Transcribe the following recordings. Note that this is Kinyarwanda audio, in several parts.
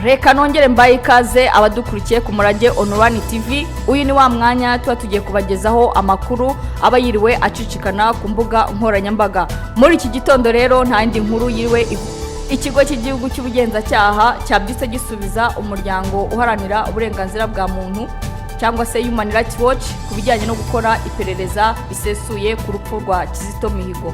Reka nongere mbaye ikaze abadukurikiye ku Murage Online TV. Uyu ni wa mwanya tuba tugiye kubagezaho amakuru aba yiriwe acicikana ku mbuga nkoranyambaga. Muri iki gitondo rero nta yindi nkuru yiriwe ikigo cy'igihugu cy'ubugenzacyaha cyabyise gisubiza umuryango uharanira uburenganzira bwa muntu cyangwa se Human Rights Watch ku bijyanye no gukora iperereza bisesuye ku rupfu rwa Kizito mihigo.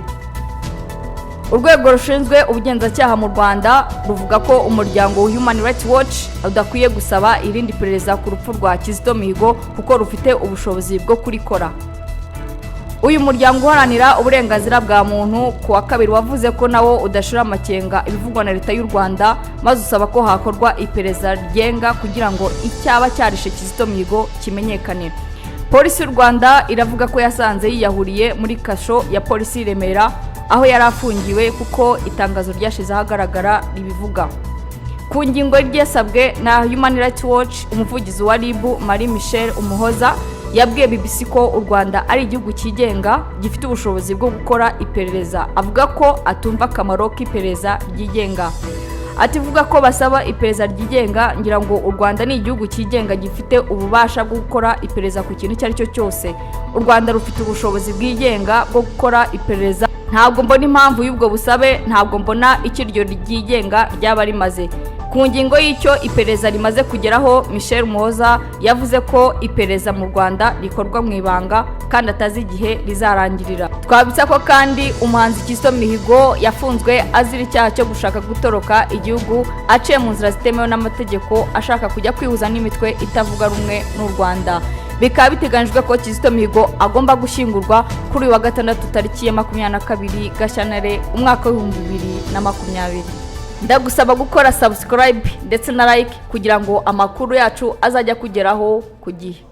Urwego rushinzwe ubugenzacyaha mu Rwanda ruvuga ko umuryango Human Rights Watch udakwiye gusaba irindi perereza ku rupfu rwa Kizito mihigo kuko rufite ubushobozi bwo kurikora. Uyu muryango uharanira uburenganzira bwa muntu ku wa kabiri wavuze ko nawo udashira amakenga ibivugwa na leta y'u Rwanda maze usaba ko hakorwa iperereza ryenga kugira ngo icyaba cyarishe Kizito mihigo kimenyekane. Polisi y'u Rwanda iravuga ko yasanze yiyahuriye muri kasho ya polisi Remera aho yari afungiwe kuko itangazo ryashize ahagaragara ribivuga. Ku ngingo ryesabwe na Human Rights Watch, umuvugizi wa RIB Marie Michel Umuhoza yabwiye BBC ko u Rwanda ari igihugu cyigenga gifite ubushobozi bwo gukora iperereza. Avuga ko atumva akamaro k'iperereza ryigenga. Ativuga ko basaba iperereza ryigenga ngira ngo u Rwanda ni igihugu cyigenga gifite ububasha bwo gukora iperereza ku kintu cyari cyo cyose. U Rwanda rufite ubushobozi bwigenga bwo gukora iperereza. Ntabwo mbona impamvu y'ubwo busabe, ntabwo mbona ikiryo ryigenga ryaba rimaze. Ku ngingo y'icyo iperereza rimaze kugeraho, Michel Umuhoza yavuze ko iperereza mu Rwanda rikorwa mu ibanga kandi atazi igihe rizarangirira. Twabitsa ko kandi umuhanzi Kizito mihigo yafunzwe azira icyaha cyo gushaka gutoroka igihugu aciye mu nzira zitemewe n'amategeko ashaka kujya kwihuza n'imitwe itavuga rumwe n'u Rwanda. Bikaba biteganyijwe ko Kizito mihigo agomba gushyingurwa kuri uyu wa gatandatu tariki ya 22 Gashyantare umwaka wa 2020. Ndagusaba gukora subscribe ndetse na like kugira ngo amakuru yacu azajya kugeraho ku gihe.